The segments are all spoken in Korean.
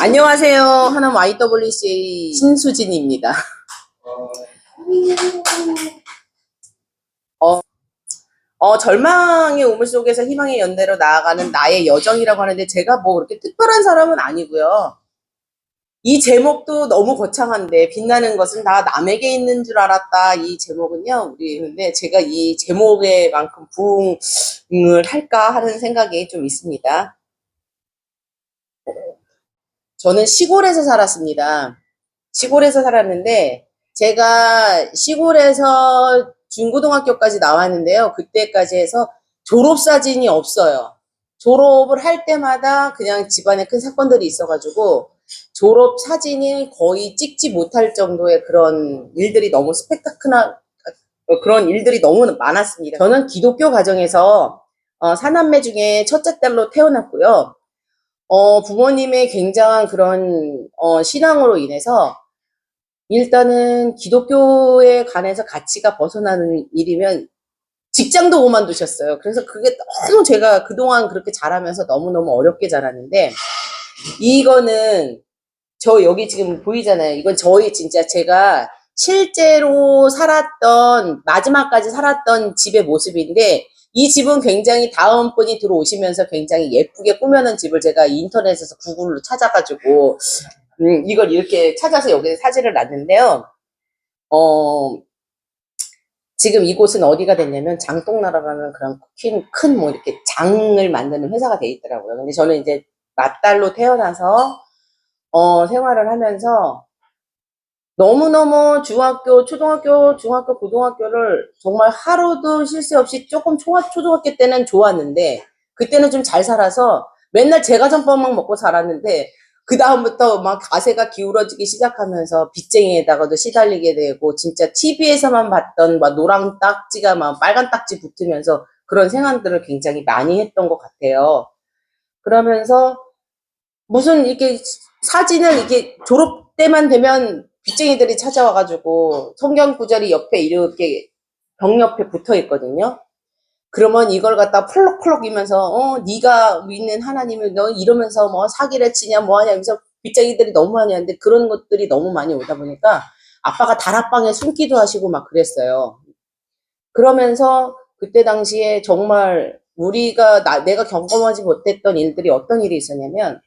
안녕하세요. 하남 YWCA 신수진입니다. 절망의 우물 속에서 희망의 연대로 나아가는 나의 여정이라고 하는데 제가 뭐 그렇게 특별한 사람은 아니고요. 이 제목도 너무 거창한데 빛나는 것은 다 남에게 있는 줄 알았다. 이 제목은요. 근데 제가 이 제목에 만큼 부응을 할까 하는 생각이 좀 있습니다. 저는 시골에서 살았습니다. 시골에서 살았는데 제가 시골에서 중고등학교까지 나왔는데요. 그때까지 해서 졸업사진이 없어요. 졸업을 할 때마다 그냥 집안에 큰 사건들이 있어가지고 졸업사진이 거의 찍지 못할 정도의 그런 일들이 너무 그런 일들이 너무 많았습니다. 저는 기독교 가정에서 사남매 중에 첫째 딸로 태어났고요. 부모님의 굉장한 그런 신앙으로 인해서 일단은 기독교에 관해서 가치가 벗어나는 일이면 직장도 그만두셨어요. 그래서 그게 너무 제가 그동안 그렇게 자라면서 너무너무 어렵게 자랐는데 이거는 저 여기 지금 보이잖아요. 이건 저희 진짜 제가 실제로 살았던 마지막까지 살았던 집의 모습인데 이 집은 굉장히 다음 분이 들어오시면서 굉장히 예쁘게 꾸며놓은 집을 제가 인터넷에서 구글로 찾아가지고 이걸 이렇게 찾아서 여기에 사진을 놨는데요. 지금 이곳은 어디가 됐냐면 장똥나라라는 그런 큰 뭐 이렇게 장을 만드는 회사가 돼 있더라고요. 근데 저는 이제 맏딸로 태어나서 생활을 하면서 너무너무 중학교, 초등학교, 중학교, 고등학교를 정말 하루도 쉴 새 없이 조금 초등학교 때는 좋았는데 그때는 좀 잘 살아서 맨날 제과점밥만 먹고 살았는데 그 다음부터 막 가세가 기울어지기 시작하면서 빚쟁이에다가도 시달리게 되고 진짜 TV에서만 봤던 막 노란 딱지가 막 빨간 딱지 붙으면서 그런 생활들을 굉장히 많이 했던 것 같아요. 그러면서 무슨 이렇게 사진을 이렇게 졸업 때만 되면 빚쟁이들이 찾아와가지고 성경 구절이 옆에 이렇게 벽 옆에 붙어 있거든요. 그러면 이걸 갖다 펄럭펄럭이면서 네가 믿는 하나님을 너 이러면서 뭐 사기를 치냐 뭐하냐 하면서 빚쟁이들이 너무 많이 하는데 그런 것들이 너무 많이 오다 보니까 아빠가 다락방에 숨기도 하시고 막 그랬어요. 그러면서 그때 당시에 정말 내가 경험하지 못했던 일들이 어떤 일이 있었냐면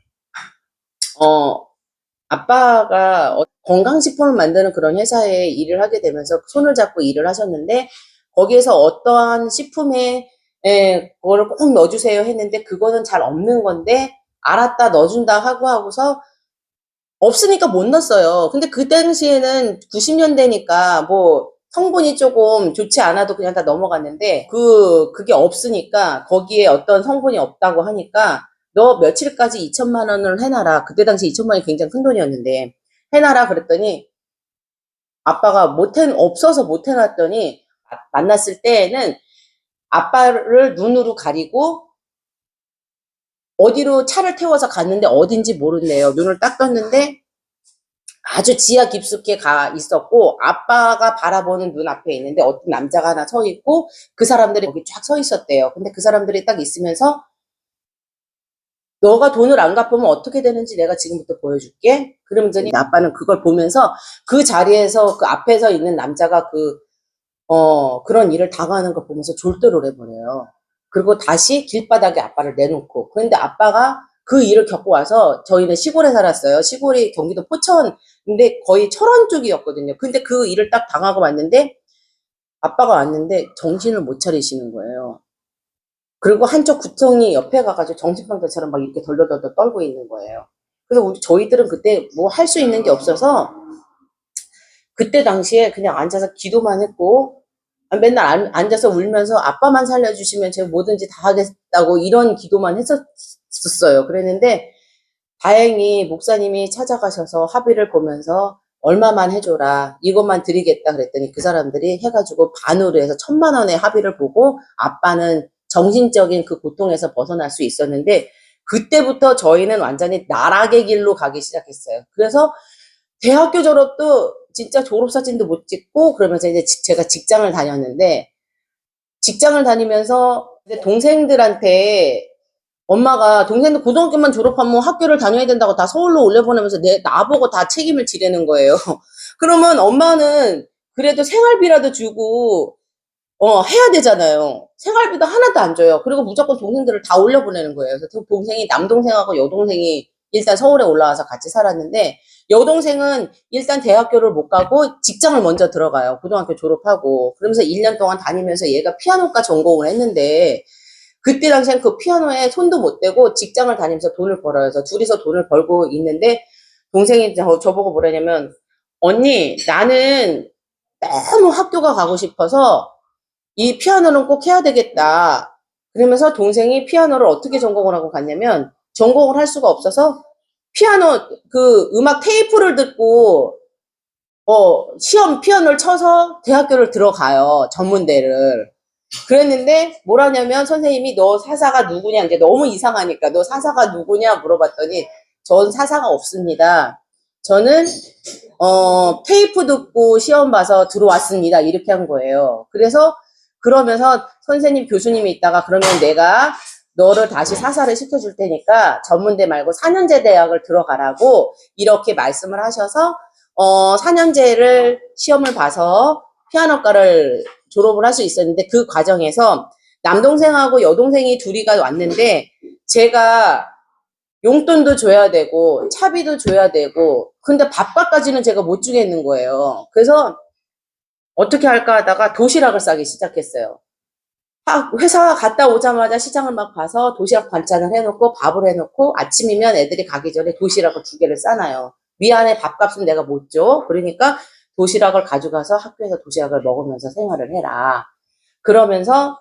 아빠가 건강식품을 만드는 그런 회사에 일을 하게 되면서 손을 잡고 일을 하셨는데 거기에서 어떠한 식품에 그거를 꼭 넣어주세요 했는데 그거는 잘 없는 건데 알았다 넣어준다 하고서 없으니까 못 넣었어요. 근데 그 당시에는 90년대니까 뭐 성분이 조금 좋지 않아도 그냥 다 넘어갔는데 그게 없으니까 거기에 어떤 성분이 없다고 하니까 너 며칠까지 2천만 원을 해놔라. 그때 당시 2천만 원이 굉장히 큰 돈이었는데 해놔라 그랬더니 아빠가 없어서 못 해놨더니 만났을 때는 아빠를 눈으로 가리고 어디로 차를 태워서 갔는데 어딘지 모른대요. 눈을 딱 떴는데 아주 지하 깊숙이 가 있었고 아빠가 바라보는 눈앞에 있는데 어떤 남자가 하나 서 있고 그 사람들이 거기 쫙 서 있었대요. 근데 그 사람들이 딱 있으면서 너가 돈을 안 갚으면 어떻게 되는지 내가 지금부터 보여줄게. 그러면서 아빠는 그걸 보면서 그 자리에서 그 앞에서 있는 남자가 그런 일을 당하는 거 보면서 졸도를 해버려요. 그리고 다시 길바닥에 아빠를 내놓고. 그런데 아빠가 그 일을 겪고 와서 저희는 시골에 살았어요. 시골이 경기도 포천, 근데 거의 철원 쪽이었거든요. 근데 그 일을 딱 당하고 왔는데 아빠가 왔는데 정신을 못 차리시는 거예요. 그리고 한쪽 구청이 옆에 가가지고 정신병자처럼 막 이렇게 덜덜덜 떨고 있는 거예요. 그래서 저희들은 그때 뭐 할 수 있는 게 없어서 그때 당시에 그냥 앉아서 기도만 했고 맨날 앉아서 울면서 아빠만 살려주시면 제가 뭐든지 다 하겠다고 이런 기도만 했었어요. 그랬는데 다행히 목사님이 찾아가셔서 합의를 보면서 얼마만 해줘라 이것만 드리겠다 그랬더니 그 사람들이 해가지고 반으로 해서 1,000만 원의 합의를 보고 아빠는 정신적인 그 고통에서 벗어날 수 있었는데 그때부터 저희는 완전히 나락의 길로 가기 시작했어요. 그래서 대학교 졸업도 진짜 졸업사진도 못 찍고 그러면서 이제 제가 직장을 다녔는데 직장을 다니면서 동생들한테 엄마가 동생도 고등학교만 졸업하면 학교를 다녀야 된다고 다 서울로 올려보내면서 나보고 다 책임을 지라는 거예요. 그러면 엄마는 그래도 생활비라도 주고, 해야 되잖아요. 생활비도 하나도 안 줘요. 그리고 무조건 동생들을 다 올려보내는 거예요. 그래서 동생이, 남동생하고 여동생이 일단 서울에 올라와서 같이 살았는데, 여동생은 일단 대학교를 못 가고 직장을 먼저 들어가요. 고등학교 졸업하고. 그러면서 1년 동안 다니면서 얘가 피아노과 전공을 했는데, 그때 당시엔 그 피아노에 손도 못 대고 직장을 다니면서 돈을 벌어요. 그래서 둘이서 돈을 벌고 있는데, 동생이 저보고 뭐라냐면, 언니, 나는 너무 학교가 가고 싶어서 이 피아노는 꼭 해야 되겠다. 그러면서 동생이 피아노를 어떻게 전공을 하고 갔냐면, 전공을 할 수가 없어서 피아노 그 음악 테이프를 듣고 시험 피아노를 쳐서 대학교를 들어가요. 전문대를. 그랬는데 뭐라냐면 선생님이 너 사사가 누구냐, 이제 너무 이상하니까 너 사사가 누구냐 물어봤더니, 전 사사가 없습니다. 저는 테이프 듣고 시험 봐서 들어왔습니다. 이렇게 한 거예요. 그래서 그러면서 선생님, 교수님이 있다가, 그러면 내가 너를 다시 사사를 시켜줄 테니까 전문대 말고 4년제 대학을 들어가라고 이렇게 말씀을 하셔서 4년제를 시험을 봐서 피아노과를 졸업을 할 수 있었는데, 그 과정에서 남동생하고 여동생이 둘이가 왔는데, 제가 용돈도 줘야 되고 차비도 줘야 되고, 근데 밥값까지는 제가 못 주겠는 거예요. 그래서 어떻게 할까 하다가 도시락을 싸기 시작했어요. 회사 갔다 오자마자 시장을 막 봐서 도시락 반찬을 해놓고 밥을 해놓고, 아침이면 애들이 가기 전에 도시락을 2개를 싸놔요. 미안해, 밥값은 내가 못 줘. 그러니까 도시락을 가져가서 학교에서 도시락을 먹으면서 생활을 해라. 그러면서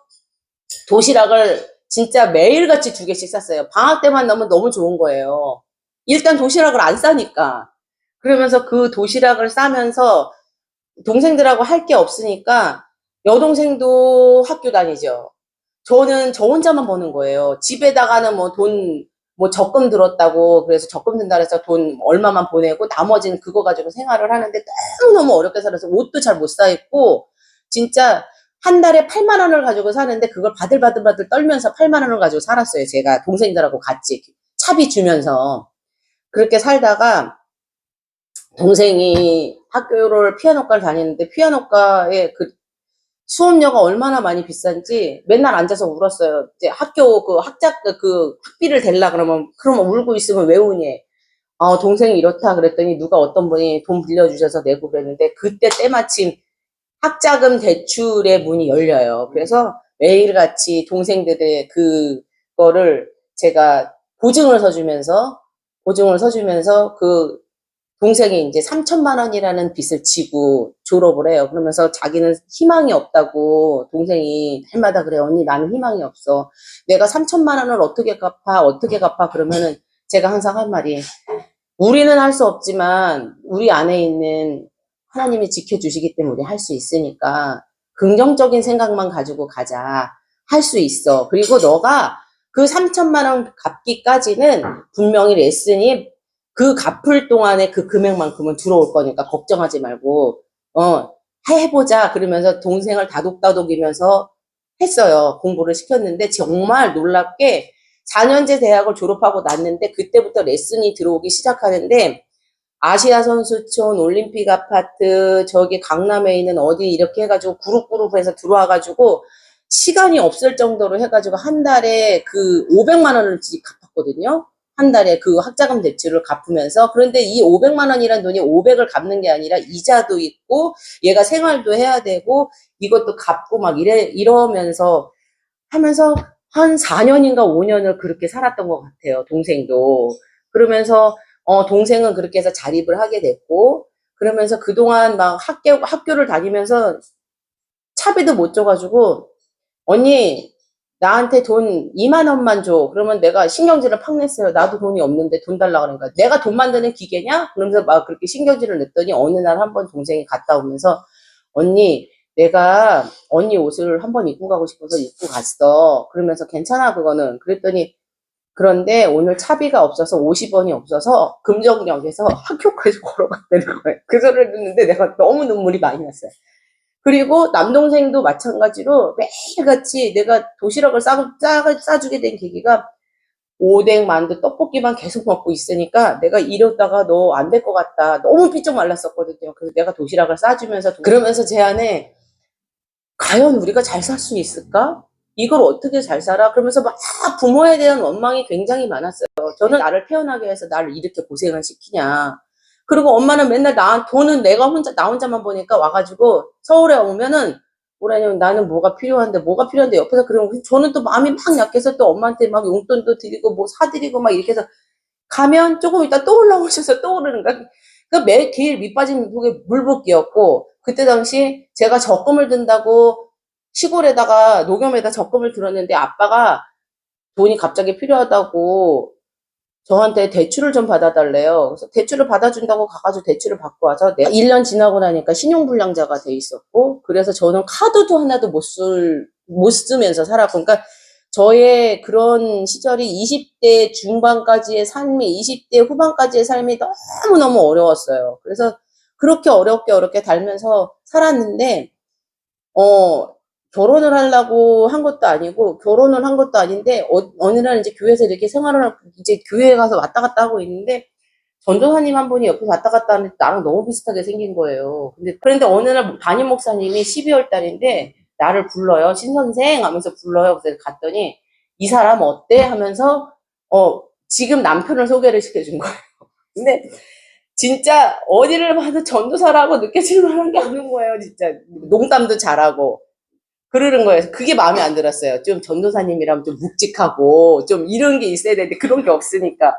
도시락을 진짜 매일같이 2개씩 쌌어요. 방학 때만 나면 너무 좋은 거예요. 일단 도시락을 안 싸니까. 그러면서 그 도시락을 싸면서 동생들하고 할 게 없으니까, 여동생도 학교 다니죠. 저는 저 혼자만 버는 거예요. 집에다가는 뭐 적금 들었다고, 그래서 적금 든다 그래서 돈 얼마만 보내고 나머지는 그거 가지고 생활을 하는데, 너무너무 어렵게 살아서 옷도 잘 못 사입고, 진짜 한 달에 8만 원을 가지고 사는데, 그걸 바들바들 떨면서 8만 원을 가지고 살았어요. 제가 동생들하고 같이 차비 주면서. 그렇게 살다가 동생이 학교를 피아노과를 다니는데, 피아노과에 그 수업료가 얼마나 많이 비싼지 맨날 앉아서 울었어요. 이제 학교 그 학비를 댈라 그러면 울고 있으면 왜 우니? 동생이 이렇다 그랬더니 누가 어떤 분이 돈 빌려주셔서 내고 그랬는데, 그때 때마침 학자금 대출의 문이 열려요. 그래서 매일같이 동생들의 그거를 제가 보증을 서주면서 그 동생이 이제 3천만 원이라는 빚을 지고 졸업을 해요. 그러면서 자기는 희망이 없다고, 동생이 해마다 그래, 언니 나는 희망이 없어. 내가 3천만 원을 어떻게 갚아 그러면은 제가 항상 한 말이, 우리는 할 수 없지만 우리 안에 있는 하나님이 지켜주시기 때문에 할 수 있으니까 긍정적인 생각만 가지고 가자. 할 수 있어. 그리고 너가 그 3천만 원 갚기까지는 분명히 레슨이 그 갚을 동안에 그 금액만큼은 들어올 거니까 걱정하지 말고 해보자. 그러면서 동생을 다독다독이면서 했어요. 공부를 시켰는데 정말 놀랍게 4년제 대학을 졸업하고 났는데, 그때부터 레슨이 들어오기 시작하는데, 아시아 선수촌, 올림픽 아파트, 저기 강남에 있는 어디 이렇게 해가지고 그룹해서 들어와가지고 시간이 없을 정도로 해가지고 한 달에 그 500만 원을 갚았거든요. 한 달에 그 학자금 대출을 갚으면서. 그런데 이 500만 원이란 돈이 500을 갚는 게 아니라 이자도 있고 얘가 생활도 해야 되고 이것도 갚고 막 이러면서 하면서 한 4년인가 5년을 그렇게 살았던 것 같아요. 동생도. 그러면서 동생은 그렇게 해서 자립을 하게 됐고, 그러면서 그동안 막 학교를 다니면서 차비도 못 줘가지고, 언니 나한테 돈 2만 원만 줘. 그러면 내가 신경질을 팍 냈어요. 나도 돈이 없는데 돈 달라 그러니까. 내가 돈 만드는 기계냐? 그러면서 막 그렇게 신경질을 냈더니, 어느 날 한번 동생이 갔다 오면서, 언니 내가 언니 옷을 한번 입고 가고 싶어서 입고 갔어. 그러면서 괜찮아 그거는. 그랬더니, 그런데 오늘 차비가 없어서 50원이 없어서 금정역에서 학교까지 걸어갔다는 거예요. 그 소리를 듣는데 내가 너무 눈물이 많이 났어요. 그리고 남동생도 마찬가지로 매일같이 내가 도시락을 싸주게 된 계기가, 오뎅, 만두, 떡볶이만 계속 먹고 있으니까 내가 이러다가 너 안 될 것 같다. 너무 삐쩍 말랐었거든요. 그래서 내가 도시락을 싸주면서 그러면서 제 안에 과연 우리가 잘 살 수 있을까? 이걸 어떻게 잘 살아? 그러면서 막 부모에 대한 원망이 굉장히 많았어요. 저는 나를 태어나게 해서 나를 이렇게 고생을 시키냐. 그리고 엄마는 맨날 돈은 내가 혼자, 나 혼자만 보니까 와가지고 서울에 오면은 뭐라냐면 나는 뭐가 필요한데 옆에서 그러면 저는 또 마음이 막 약해서 또 엄마한테 막 용돈도 드리고 뭐 사드리고 막 이렇게 해서 가면 조금 있다 또 올라오셔서 또 오르는 거야. 그 매길 밑빠진 속에 물붓기였고 그때 당시 제가 적금을 든다고 시골에다가 노점에다 적금을 들었는데 아빠가 돈이 갑자기 필요하다고 저한테 대출을 좀 받아달래요. 그래서 대출을 받아준다고 가가지고 대출을 받고 와서 내가 1년 지나고 나니까 신용불량자가 돼 있었고 그래서 저는 카드도 하나도 못 쓰면서 살았고 그러니까 저의 그런 시절이 20대 중반까지의 삶이 20대 후반까지의 삶이 너무너무 어려웠어요. 그래서 그렇게 어렵게 달면서 살았는데 결혼을 하려고 한 것도 아니고, 결혼을 한 것도 아닌데, 어느 날 이제 교회에서 이렇게 생활을 하고, 이제 교회에 가서 왔다 갔다 하고 있는데, 전도사님 한 분이 옆에 왔다 갔다 하는데 나랑 너무 비슷하게 생긴 거예요. 그런데 어느 날 담임 목사님이 12월 달인데, 나를 불러요. 신선생 하면서 불러요. 그래서 갔더니, 이 사람 어때? 하면서, 지금 남편을 소개를 시켜준 거예요. 근데, 진짜 어디를 봐도 전도사라고 느껴질 만한 게 없는 거예요, 진짜. 농담도 잘하고. 그러는 거예요. 그게 마음에 안 들었어요. 좀 전도사님이라면 좀 묵직하고 좀 이런 게 있어야 되는데 그런 게 없으니까.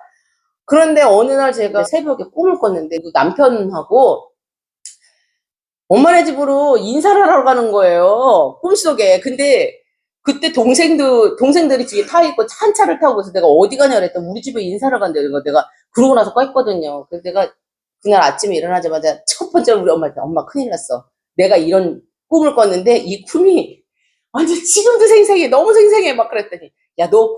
그런데 어느 날 제가 새벽에 꿈을 꿨는데 그 남편하고 엄마네 집으로 인사를 하러 가는 거예요. 꿈속에. 근데 그때 동생들이 뒤에 타 있고 한 차를 타고 그래서 내가 어디 가냐 그랬더니 우리 집에 인사를 간다는 거 내가 그러고 나서 깼거든요. 그래서 내가 그날 아침에 일어나자마자 첫 번째로 우리 엄마한테 엄마 큰일 났어. 내가 이런 꿈을 꿨는데 이 꿈이 완전 지금도 생생해. 너무 생생해. 막 그랬더니 야, 너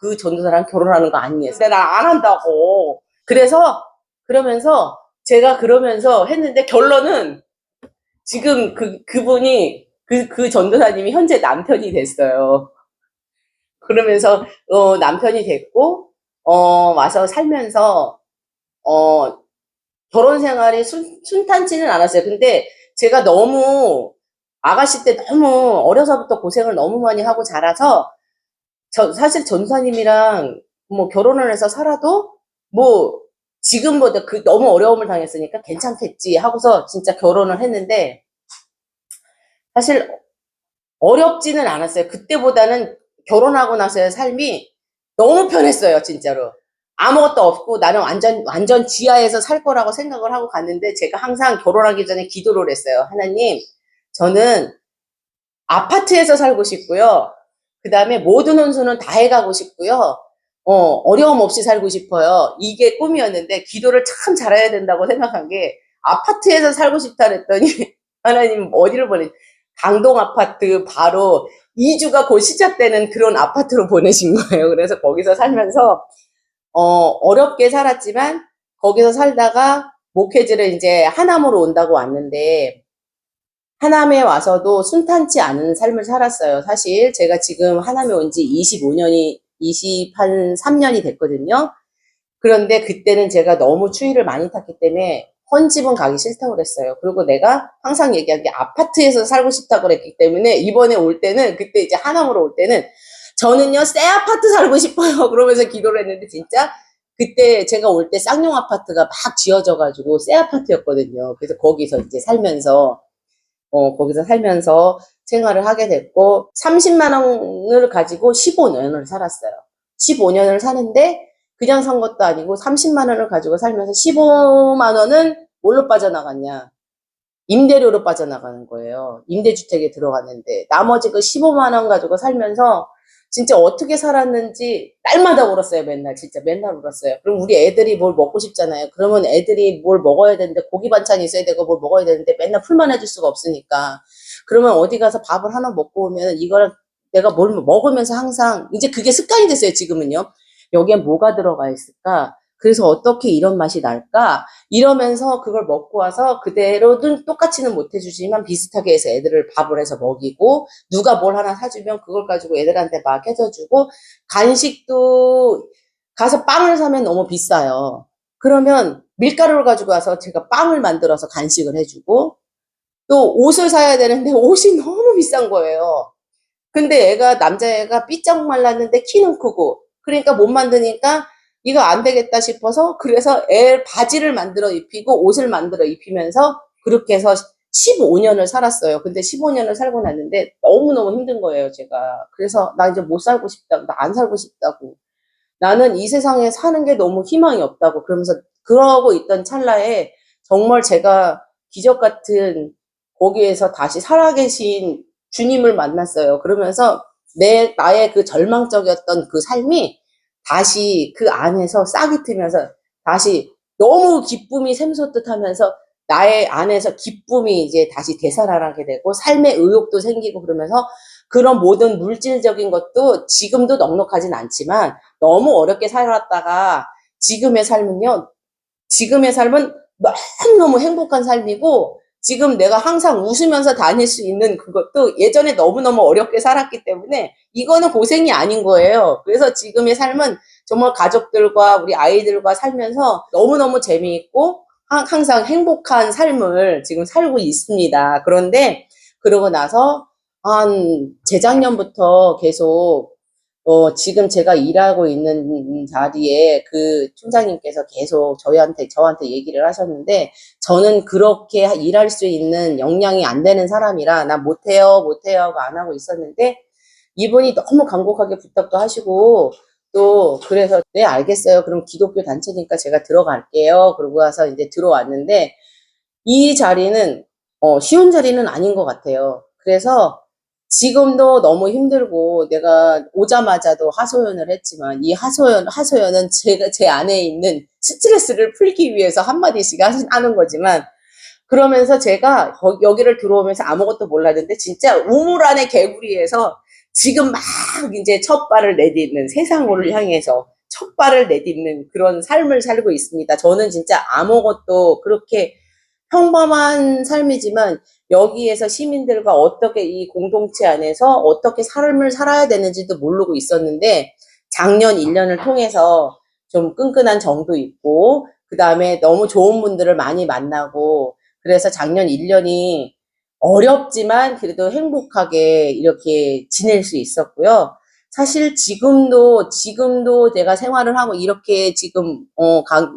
그 전도사랑 결혼하는 거 아니니? 내가 나 안 한다고. 그러면서 제가 그러면서 했는데 결론은 지금 그분이 그 전도사님이 현재 남편이 됐어요. 그러면서 남편이 됐고 와서 살면서 결혼 생활이 순탄치는 않았어요. 근데 제가 너무 아가씨 때 너무 어려서부터 고생을 너무 많이 하고 자라서 사실 전도사님이랑 뭐 결혼을 해서 살아도 뭐 지금보다 너무 어려움을 당했으니까 괜찮겠지 하고서 진짜 결혼을 했는데 사실 어렵지는 않았어요. 그때보다는 결혼하고 나서의 삶이 너무 편했어요, 진짜로. 아무것도 없고 나는 완전 지하에서 살 거라고 생각을 하고 갔는데 제가 항상 결혼하기 전에 기도를 했어요. 하나님, 저는 아파트에서 살고 싶고요. 그 다음에 모든 혼수는 다 해가고 싶고요. 어려움 없이 살고 싶어요. 이게 꿈이었는데 기도를 참 잘해야 된다고 생각한 게 아파트에서 살고 싶다 그랬더니 하나님 어디를 강동 아파트 바로 2주가 곧 시작되는 그런 아파트로 보내신 거예요. 그래서 거기서 살면서 어렵게 살았지만 거기서 살다가 목회지를 이제 하남으로 온다고 왔는데 하남에 와서도 순탄치 않은 삶을 살았어요. 사실 제가 지금 하남에 온 지 23년이 됐거든요. 그런데 그때는 제가 너무 추위를 많이 탔기 때문에 헌집은 가기 싫다고 그랬어요. 그리고 내가 항상 얘기한 게 아파트에서 살고 싶다고 그랬기 때문에 이번에 올 때는 그때 이제 하남으로 올 때는 저는요 새 아파트 살고 싶어요. 그러면서 기도를 했는데 진짜 그때 제가 올 때 쌍용 아파트가 막 지어져가지고 새 아파트였거든요. 그래서 거기서 이제 거기서 살면서 생활을 하게 됐고 30만 원을 가지고 15년을 살았어요. 15년을 사는데 그냥 산 것도 아니고 30만 원을 가지고 살면서 15만 원은 뭘로 빠져나갔냐? 임대료로 빠져나가는 거예요. 임대주택에 들어갔는데 나머지 그 15만 원 가지고 살면서 진짜 어떻게 살았는지 날마다 울었어요. 맨날 진짜 맨날 울었어요. 그럼 우리 애들이 뭘 먹고 싶잖아요. 그러면 애들이 뭘 먹어야 되는데 고기 반찬이 있어야 되고 뭘 먹어야 되는데 맨날 풀만 해줄 수가 없으니까 그러면 어디 가서 밥을 하나 먹고 오면 이걸 내가 뭘 먹으면서 항상 이제 그게 습관이 됐어요. 지금은요. 여기에 뭐가 들어가 있을까? 그래서 어떻게 이런 맛이 날까? 이러면서 그걸 먹고 와서 그대로는 똑같이는 못 해주지만 비슷하게 해서 애들을 밥을 해서 먹이고, 누가 뭘 하나 사주면 그걸 가지고 애들한테 막 해줘주고, 간식도 가서 빵을 사면 너무 비싸요. 그러면 밀가루를 가지고 와서 제가 빵을 만들어서 간식을 해주고, 또 옷을 사야 되는데 옷이 너무 비싼 거예요. 근데 남자애가 삐쩍 말랐는데 키는 크고, 그러니까 못 만드니까 이거 안 되겠다 싶어서, 그래서 애 바지를 만들어 입히고 옷을 만들어 입히면서 그렇게 해서 15년을 살았어요. 근데 15년을 살고 났는데 너무너무 힘든 거예요, 제가. 그래서 나 이제 못 살고 싶다고, 나 안 살고 싶다고. 나는 이 세상에 사는 게 너무 희망이 없다고. 그러면서 그러고 있던 찰나에 정말 제가 기적 같은 거기에서 다시 살아계신 주님을 만났어요. 그러면서 나의 그 절망적이었던 그 삶이 다시 그 안에서 싹이 트면서 다시 너무 기쁨이 샘솟듯 하면서 나의 안에서 기쁨이 이제 다시 되살아나게 되고, 삶의 의욕도 생기고, 그러면서 그런 모든 물질적인 것도 지금도 넉넉하진 않지만 너무 어렵게 살았다가 지금의 삶은 너무너무 행복한 삶이고, 지금 내가 항상 웃으면서 다닐 수 있는 그것도 예전에 너무너무 어렵게 살았기 때문에 이거는 고생이 아닌 거예요. 그래서 지금의 삶은 정말 가족들과 우리 아이들과 살면서 너무너무 재미있고 항상 행복한 삶을 지금 살고 있습니다. 그런데 그러고 나서 한 재작년부터 계속 지금 제가 일하고 있는 자리에 그 총장님께서 계속 저한테 얘기를 하셨는데, 저는 그렇게 일할 수 있는 역량이 안 되는 사람이라, 나 못해요 하고 안 하고 있었는데, 이분이 너무 간곡하게 부탁도 하시고, 또, 그래서, 네, 알겠어요. 그럼 기독교 단체니까 제가 들어갈게요. 그러고 와서 이제 들어왔는데, 이 자리는, 쉬운 자리는 아닌 것 같아요. 그래서, 지금도 너무 힘들고, 내가 오자마자도 하소연을 했지만, 이 하소연은 제 안에 있는 스트레스를 풀기 위해서 한마디씩 하는 거지만, 그러면서 제가 여기를 들어오면서 아무것도 몰랐는데, 진짜 우물 안의 개구리에서 지금 막 이제 첫 발을 내딛는, 세상을 향해서 첫 발을 내딛는 그런 삶을 살고 있습니다. 저는 진짜 아무것도, 그렇게 평범한 삶이지만 여기에서 시민들과 어떻게 이 공동체 안에서 어떻게 삶을 살아야 되는지도 모르고 있었는데, 작년 1년을 통해서 좀 끈끈한 정도 있고, 그 다음에 너무 좋은 분들을 많이 만나고, 그래서 작년 1년이 어렵지만 그래도 행복하게 이렇게 지낼 수 있었고요. 사실 지금도 내가 생활을 하고 이렇게 지금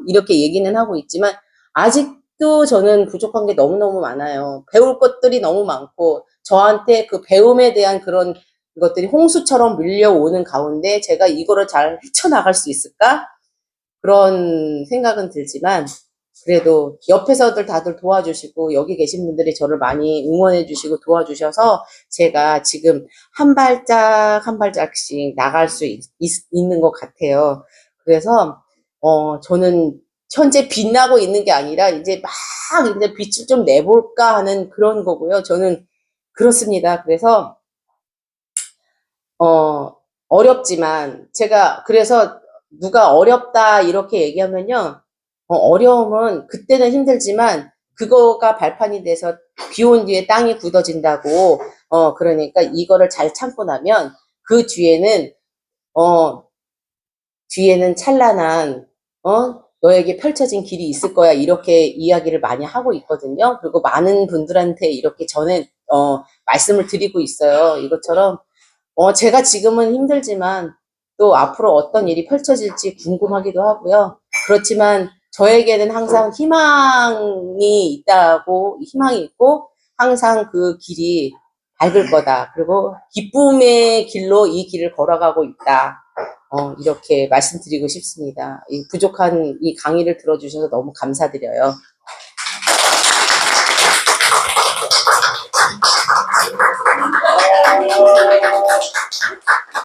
이렇게 얘기는 하고 있지만, 아직도 저는 부족한 게 너무너무 많아요. 배울 것들이 너무 많고, 저한테 그 배움에 대한 그런 것들이 홍수처럼 밀려오는 가운데 제가 이거를 잘 헤쳐나갈 수 있을까? 그런 생각은 들지만, 그래도 옆에서들 다들 도와주시고 여기 계신 분들이 저를 많이 응원해 주시고 도와주셔서 제가 지금 한 발짝 한 발짝씩 나갈 수 있는 것 같아요. 그래서 저는 현재 빛나고 있는 게 아니라 이제 빛을 좀 내볼까 하는 그런 거고요. 저는 그렇습니다. 그래서 어렵지만, 그래서 누가 어렵다 이렇게 얘기하면요, 어려움은 그때는 힘들지만 그거가 발판이 돼서 비 온 뒤에 땅이 굳어진다고. 그러니까 이거를 잘 참고 나면 그 뒤에는 찬란한 너에게 펼쳐진 길이 있을 거야, 이렇게 이야기를 많이 하고 있거든요. 그리고 많은 분들한테 이렇게 말씀을 드리고 있어요. 이것처럼 제가 지금은 힘들지만 또 앞으로 어떤 일이 펼쳐질지 궁금하기도 하고요. 그렇지만 저에게는 항상 희망이 있고, 항상 그 길이 밝을 거다. 그리고 기쁨의 길로 이 길을 걸어가고 있다. 이렇게 말씀드리고 싶습니다. 이 부족한 이 강의를 들어주셔서 너무 감사드려요.